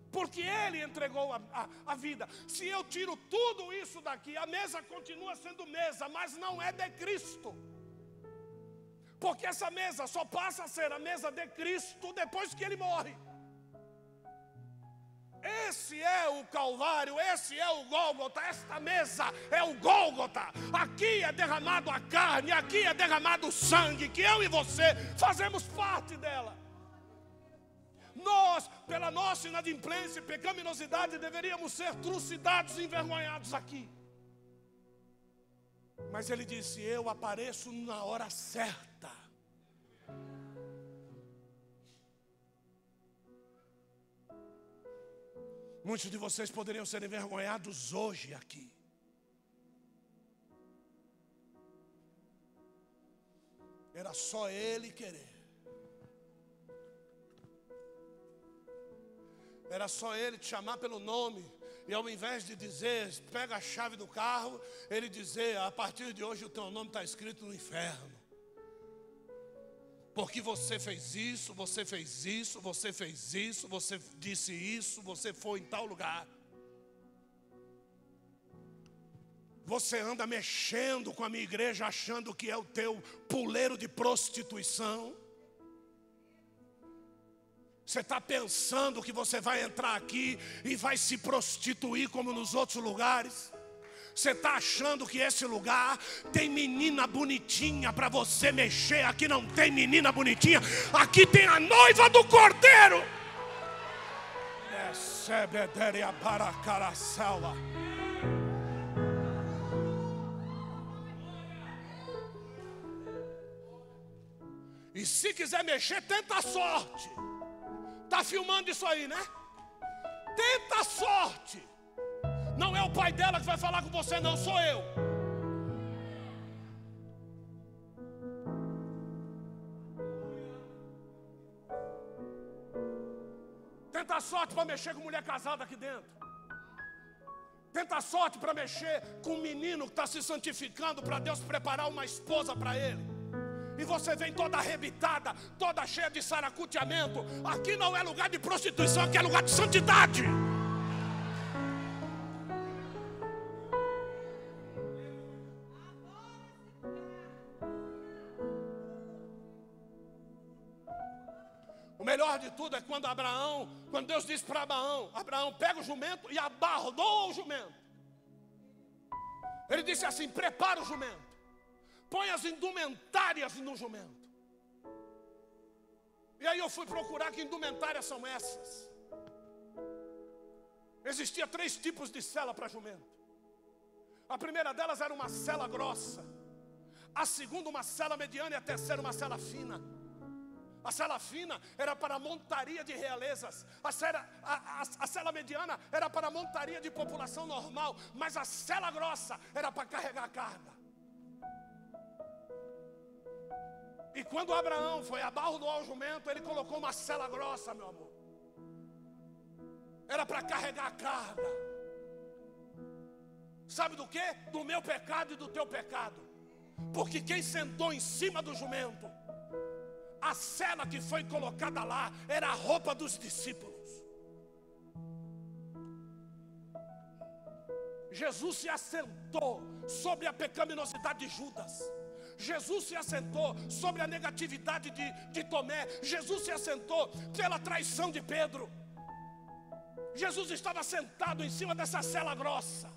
Porque Ele entregou a vida. Se eu tiro tudo isso daqui, a mesa continua sendo mesa, mas não é de Cristo. Porque essa mesa só passa a ser a mesa de Cristo depois que Ele morre. Esse é o Calvário, esse é o Gólgota, esta mesa é o Gólgota. Aqui é derramado a carne, aqui é derramado o sangue, que eu e você fazemos parte dela. Nós, pela nossa inadimplência e pecaminosidade, deveríamos ser trucidados e envergonhados aqui. Mas Ele disse: eu apareço na hora certa. Muitos de vocês poderiam ser envergonhados hoje aqui. Era só ele querer. Era só ele te chamar pelo nome. E ao invés de dizer, pega a chave do carro, ele dizer, a partir de hoje o teu nome está escrito no inferno. Porque você fez isso, você fez isso, você fez isso, você disse isso, você foi em tal lugar. Você anda mexendo com a minha igreja achando que é o teu puleiro de prostituição. Você está pensando que você vai entrar aqui e vai se prostituir como nos outros lugares. Você está achando que esse lugar tem menina bonitinha para você mexer. Aqui não tem menina bonitinha. Aqui tem a noiva do Cordeiro. E se quiser mexer, tenta a sorte. Está filmando isso aí, né? Tenta a sorte. Não é o pai dela que vai falar com você, não, sou eu. Tenta a sorte para mexer com mulher casada aqui dentro. Tenta a sorte para mexer com um menino que está se santificando para Deus preparar uma esposa para ele. E você vem toda arrebitada, toda cheia de saracuteamento. Aqui não é lugar de prostituição, aqui é lugar de santidade. O melhor de tudo é quando Deus disse para Abraão, pega o jumento e abardou o jumento. Ele disse assim, prepara o jumento. Põe as indumentárias no jumento. E aí eu fui procurar que indumentárias são essas. Existia 3 tipos de sela para jumento. A primeira delas era uma sela grossa. A segunda uma sela mediana e a terceira uma sela fina. A sela fina era para montaria de realezas. A sela mediana era para montaria de população normal. Mas a sela grossa era para carregar carga. E quando Abraão foi abardar o jumento, ele colocou uma sela grossa, meu amor. Era para carregar a carga. Sabe do quê? Do meu pecado e do teu pecado. Porque quem sentou em cima do jumento, a sela que foi colocada lá, era a roupa dos discípulos. Jesus se assentou sobre a pecaminosidade de Judas. Jesus se assentou sobre a negatividade de Tomé. Jesus se assentou pela traição de Pedro. Jesus estava sentado em cima dessa sela grossa,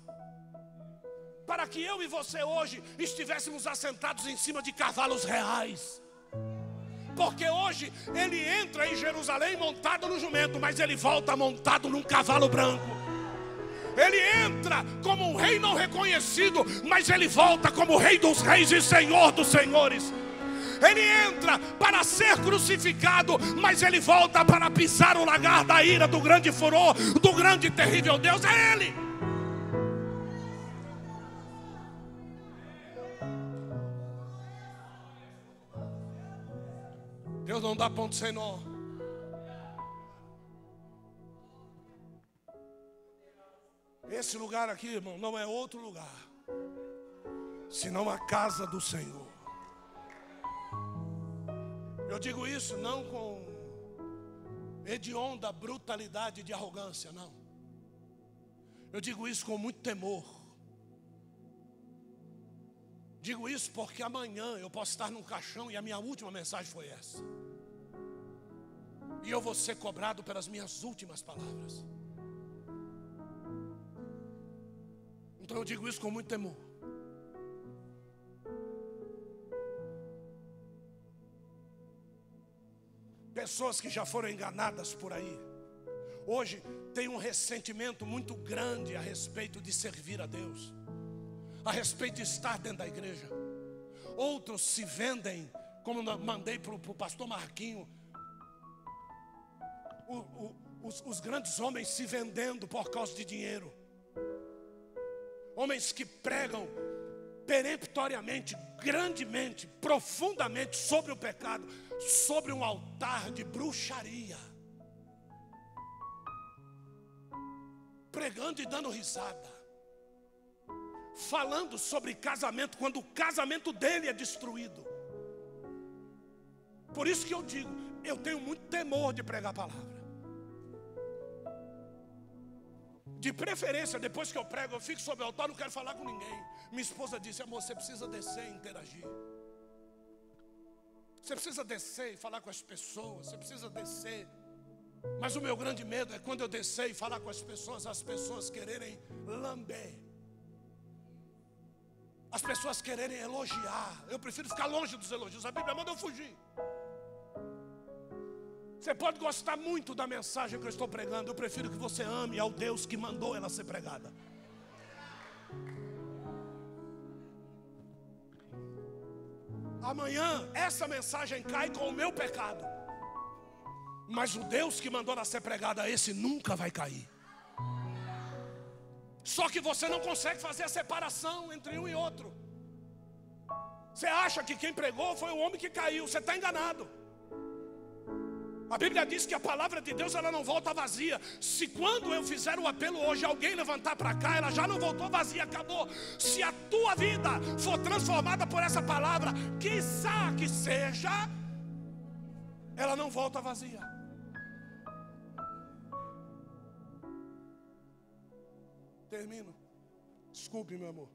para que eu e você hoje estivéssemos assentados em cima de cavalos reais. Porque hoje ele entra em Jerusalém montado no jumento, mas ele volta montado num cavalo branco. Ele entra como um rei não reconhecido, mas ele volta como rei dos reis e senhor dos senhores. Ele entra para ser crucificado, mas ele volta para pisar o lagar da ira do grande furor, do grande e terrível Deus. É ele. Deus não dá ponto sem nó. Esse lugar aqui, irmão, não é outro lugar senão a casa do Senhor. Eu digo isso não com hedionda brutalidade de arrogância, não. Eu digo isso com muito temor. Digo isso porque amanhã eu posso estar num caixão e a minha última mensagem foi essa. E eu vou ser cobrado pelas minhas últimas palavras. Então eu digo isso com muito temor. Pessoas que já foram enganadas por aí, hoje têm um ressentimento muito grande a respeito de servir a Deus, a respeito de estar dentro da igreja. Outros se vendem, como eu mandei para o pastor Marquinho, os grandes homens se vendendo por causa de dinheiro. Homens que pregam peremptoriamente, grandemente, profundamente sobre o pecado, sobre um altar de bruxaria, pregando e dando risada, falando sobre casamento quando o casamento dele é destruído. Por isso que eu digo, eu tenho muito temor de pregar a palavra. De preferência, depois que eu prego, eu fico sobre o altar, não quero falar com ninguém. Minha esposa disse: amor, você precisa descer e interagir. Você precisa descer e falar com as pessoas. Você precisa descer. Mas o meu grande medo é quando eu descer e falar com as pessoas quererem lamber. As pessoas quererem elogiar. Eu prefiro ficar longe dos elogios. A Bíblia manda eu fugir. Você pode gostar muito da mensagem que eu estou pregando. Eu prefiro que você ame ao Deus que mandou ela ser pregada. Amanhã essa mensagem cai com o meu pecado, mas o Deus que mandou ela ser pregada, esse nunca vai cair. Só que você não consegue fazer a separação entre um e outro. Você acha que quem pregou foi o homem que caiu. Você está enganado. A Bíblia diz que a palavra de Deus, ela não volta vazia. Se quando eu fizer o apelo hoje, alguém levantar para cá, ela já não voltou vazia, acabou. Se a tua vida for transformada por essa palavra, quiçá que seja, ela não volta vazia. Termino. Desculpe, meu amor.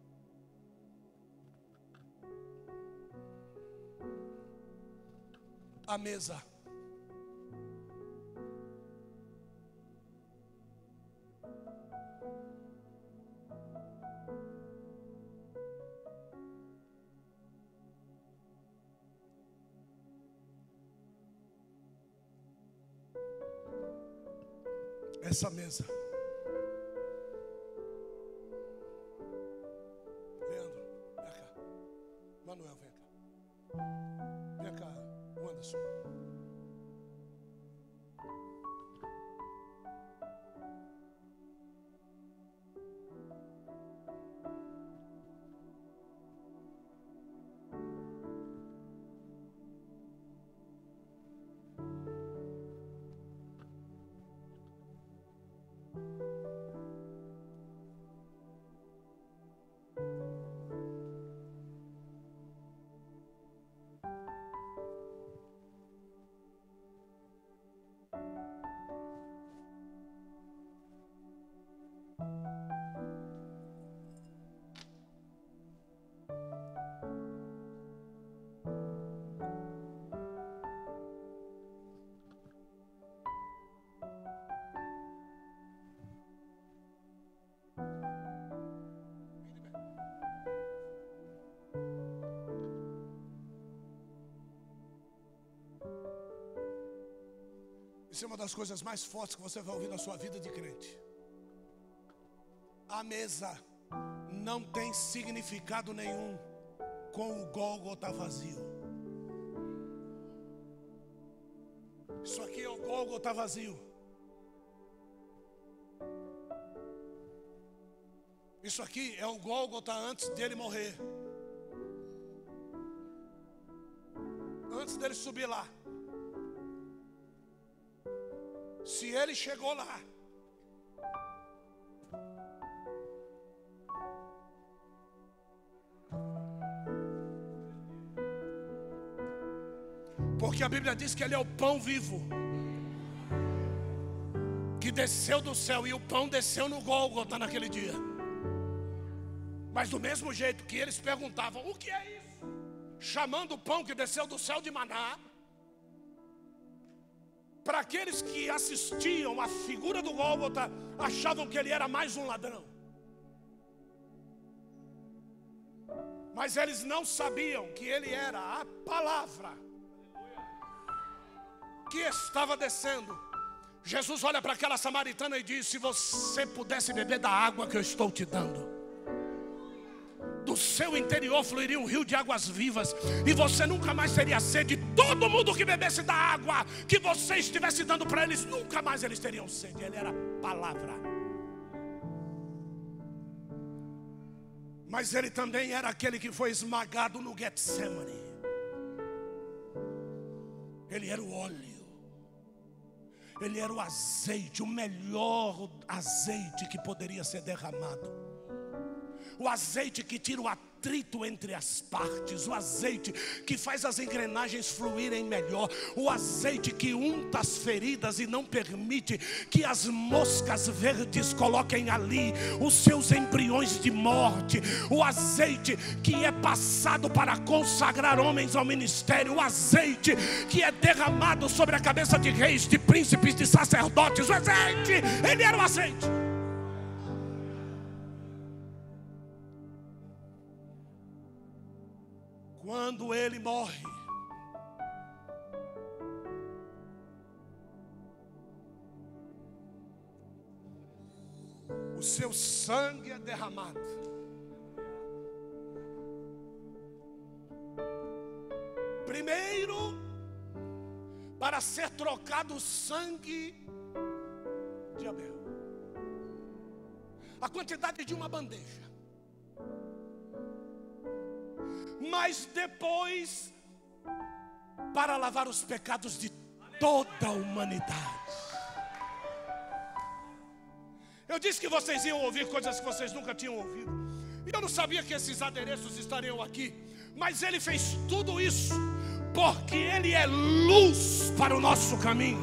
A mesa. Essa mesa. Leandro, vem cá. Manuel, vem cá. Vem cá, Anderson. Isso é uma das coisas mais fortes que você vai ouvir na sua vida de crente. A mesa não tem significado nenhum com o Gólgota vazio. Isso aqui é o Gólgota vazio. Isso aqui é o Gólgota antes dele morrer. Antes dele subir lá. Se ele chegou lá, porque a Bíblia diz que ele é o pão vivo, que desceu do céu, e o pão desceu no Gólgota naquele dia. Mas do mesmo jeito que eles perguntavam: o que é isso? Chamando o pão que desceu do céu de maná. Para aqueles que assistiam a figura do Gólgota, achavam que ele era mais um ladrão. Mas eles não sabiam que ele era a palavra que estava descendo. Jesus olha para aquela samaritana e diz: se você pudesse beber da água que eu estou te dando, do seu interior fluiria um rio de águas vivas, e você nunca mais teria sede. Todo mundo que bebesse da água que você estivesse dando para eles, nunca mais eles teriam sede. Ele era palavra. Mas ele também era aquele que foi esmagado no Getsemane. Ele era o óleo, ele era o azeite, o melhor azeite que poderia ser derramado. O azeite que tira o atrito entre as partes, o azeite que faz as engrenagens fluírem melhor, o azeite que unta as feridas e não permite que as moscas verdes coloquem ali os seus embriões de morte, o azeite que é passado para consagrar homens ao ministério, o azeite que é derramado sobre a cabeça de reis, de príncipes, de sacerdotes. O azeite, ele era o azeite. Quando ele morre, o seu sangue é derramado. Primeiro, para ser trocado o sangue de Abel, a quantidade de uma bandeja. Mas depois, para lavar os pecados de toda a humanidade. Eu disse que vocês iam ouvir coisas que vocês nunca tinham ouvido, e eu não sabia que esses adereços estariam aqui. Mas ele fez tudo isso porque ele é luz para o nosso caminho,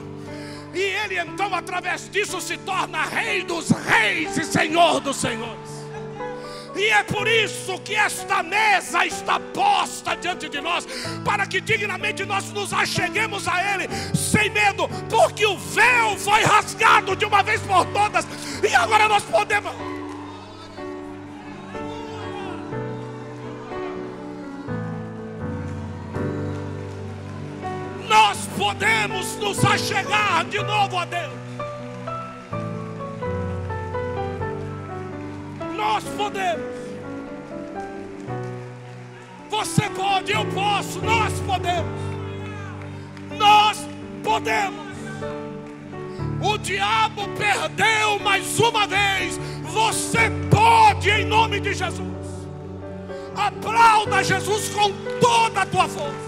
e ele então através disso se torna Rei dos reis e Senhor dos senhores. E é por isso que esta mesa está posta diante de nós, para que dignamente nós nos acheguemos a Ele sem medo, porque o véu foi rasgado de uma vez por todas, e agora nós podemos. Nós podemos nos achegar de novo a Deus. Nós podemos. Você pode, eu posso, nós podemos. Nós podemos. O diabo perdeu mais uma vez. Você pode, em nome de Jesus. Aplauda Jesus com toda a tua força.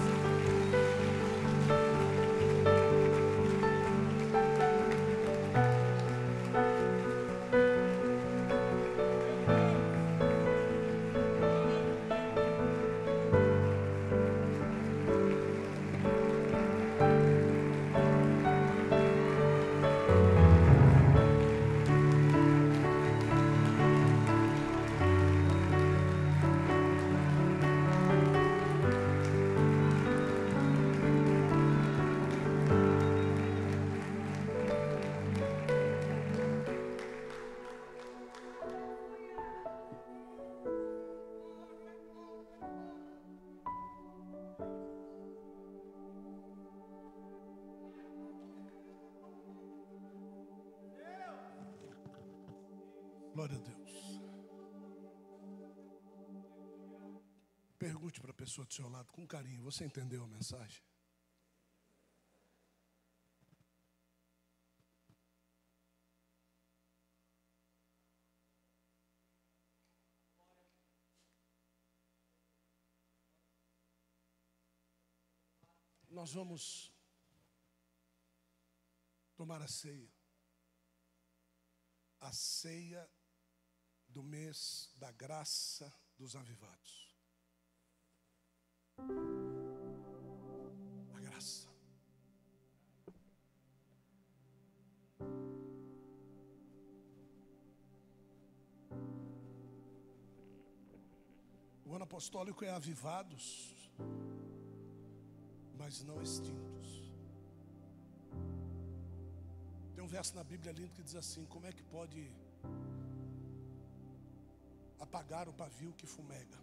Glória a Deus. Pergunte para a pessoa do seu lado com carinho: você entendeu a mensagem? Nós vamos tomar a ceia. A ceia do mês da graça dos avivados. A graça. O ano apostólico é avivados, mas não extintos. Tem um verso na Bíblia lindo que diz assim: como é que pode apagar o pavio que fumega?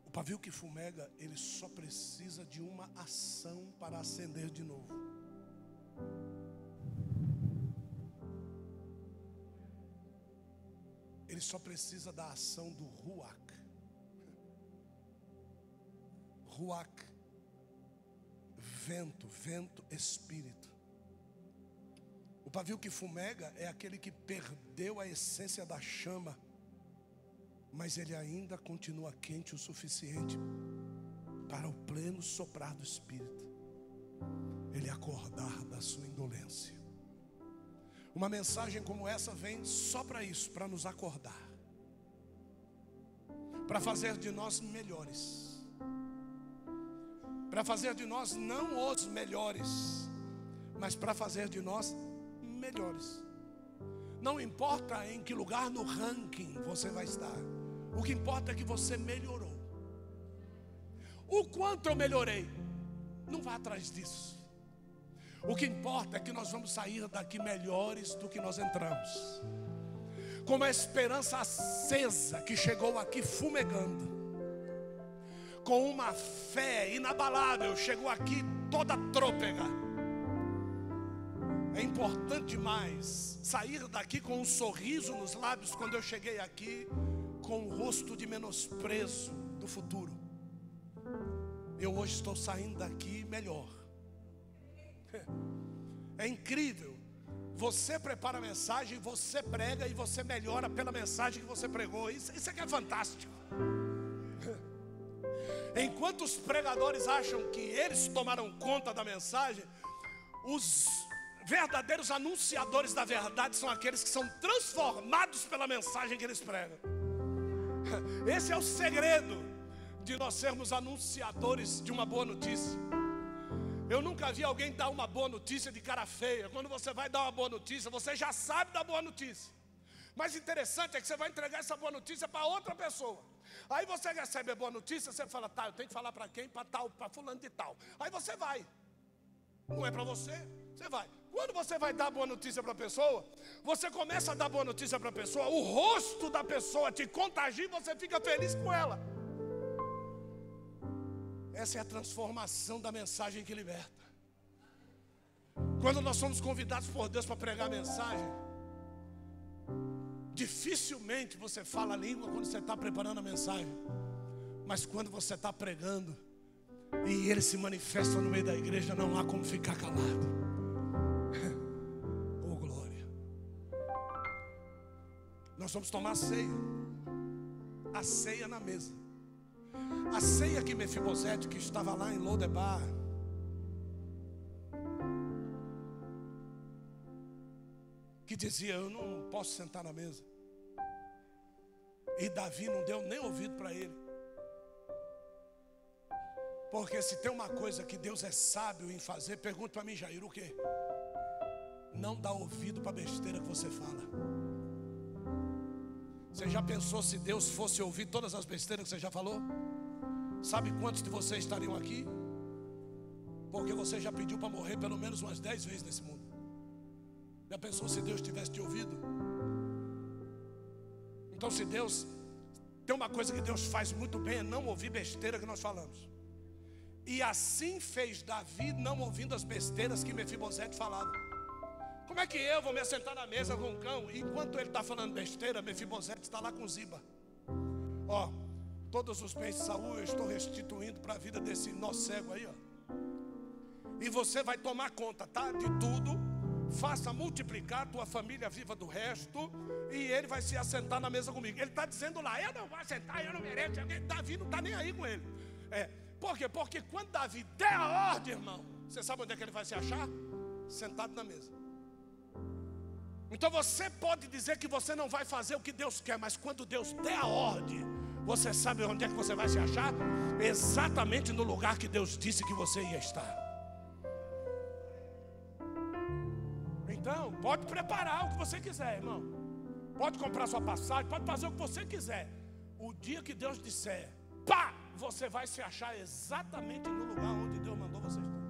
O pavio que fumega, ele só precisa de uma ação para acender de novo. Ele ele só precisa da ação do Ruach. Ruach, vento, espírito. O pavio que fumega é aquele que perdeu a essência da chama, mas ele ainda continua quente o suficiente para o pleno soprar do Espírito, ele acordar da sua indolência. Uma mensagem como essa vem só para isso, para nos acordar, para fazer de nós melhores, para fazer de nós não os melhores, mas para fazer de nós melhores. Não importa em que lugar no ranking você vai estar, o que importa é que você melhorou. O quanto eu melhorei, não vá atrás disso. O que importa é que nós vamos sair daqui melhores do que nós entramos, com uma esperança acesa que chegou aqui fumegando, com uma fé inabalável, chegou aqui toda trôpega. É importante demais sair daqui com um sorriso nos lábios quando eu cheguei aqui, com um rosto de menosprezo do futuro. Eu hoje estou saindo daqui melhor. É incrível. Você prepara a mensagem, você prega e você melhora pela mensagem que você pregou. Isso é que é fantástico. Enquanto os pregadores acham que eles tomaram conta da mensagem, os verdadeiros anunciadores da verdade são aqueles que são transformados pela mensagem que eles pregam. Esse é o segredo de nós sermos anunciadores de uma boa notícia. Eu nunca vi alguém dar uma boa notícia de cara feia. Quando você vai dar uma boa notícia, você já sabe da boa notícia. Mas interessante é que você vai entregar essa boa notícia para outra pessoa. Aí você recebe a boa notícia, você fala, tá, eu tenho que falar para quem? Para tal, para fulano de tal. Aí você vai. Não é para você, você vai. Quando você vai dar boa notícia para a pessoa, você começa a dar boa notícia para a pessoa, o rosto da pessoa te contagia e você fica feliz com ela. Essa é a transformação da mensagem que liberta. Quando nós somos convidados por Deus para pregar a mensagem, dificilmente você fala a língua quando você está preparando a mensagem. Mas quando você está pregando e ele se manifesta no meio da igreja, não há como ficar calado. Oh glória. Nós vamos tomar a ceia na mesa. A ceia que Mefibosete, que estava lá em Lodebar, que dizia, eu não posso sentar na mesa. E Davi não deu nem ouvido para ele. Porque se tem uma coisa que Deus é sábio em fazer, pergunta para mim, Jair, o quê? Não dá ouvido para a besteira que você fala. Você já pensou se Deus fosse ouvir todas as besteiras que você já falou? Sabe quantos de vocês estariam aqui? Porque você já pediu para morrer pelo menos umas 10 vezes nesse mundo. Já pensou se Deus tivesse te ouvido? Então se Deus, tem uma coisa que Deus faz muito bem, é não ouvir besteira que nós falamos. E assim fez Davi, não ouvindo as besteiras que Mefibosete falava. Como é que eu vou me assentar na mesa com o cão? E enquanto ele está falando besteira, Mefibosete está lá com Ziba. Ó, todos os bens de Saul eu estou restituindo para a vida desse nó cego aí, ó. E você vai tomar conta, tá? De tudo. Faça multiplicar, tua família viva do resto. E ele vai se assentar na mesa comigo. Ele está dizendo lá, eu não vou assentar, eu não mereço. Davi não está nem aí com ele. Por quê? Porque quando Davi der a ordem, irmão, você sabe onde é que ele vai se achar? Sentado na mesa. Então você pode dizer que você não vai fazer o que Deus quer, mas quando Deus der a ordem, você sabe onde é que você vai se achar? Exatamente no lugar que Deus disse que você ia estar. Então, pode preparar o que você quiser, irmão. Pode comprar sua passagem, pode fazer o que você quiser. O dia que Deus disser, pá, você vai se achar exatamente no lugar onde Deus mandou você estar.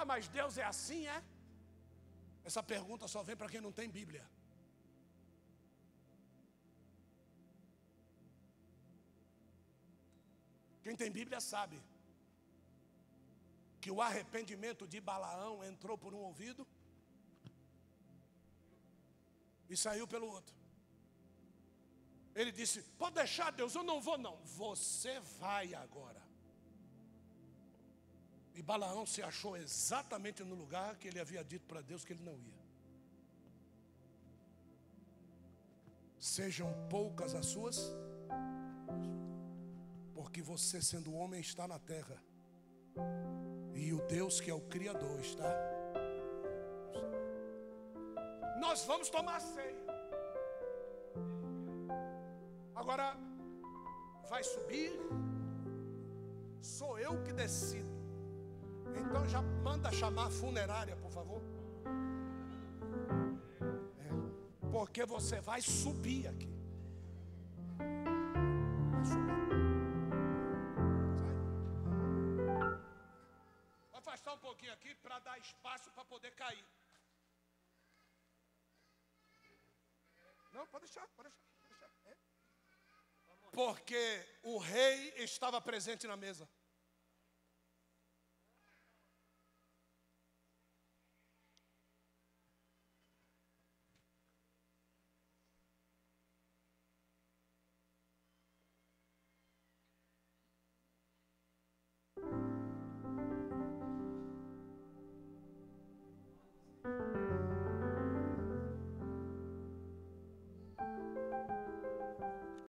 Ah, mas Deus é assim, é? Essa pergunta só vem para quem não tem Bíblia. Quem tem Bíblia sabe. que o arrependimento de Balaão entrou por um ouvido e saiu pelo outro. Ele disse: pode deixar, Deus, eu não vou não. Você vai agora. E Balaão se achou exatamente no lugar que ele havia dito para Deus que ele não ia. Sejam poucas as suas, porque você, sendo homem, está na terra, e o Deus que é o Criador está. Nós vamos tomar ceia. Agora, vai subir, sou eu que decido. Então já manda chamar a funerária, por favor. Porque você vai subir aqui. Vai subir. Sai. Vou afastar um pouquinho aqui para dar espaço para poder cair. Não, pode deixar, pode deixar. Porque o rei estava presente na mesa.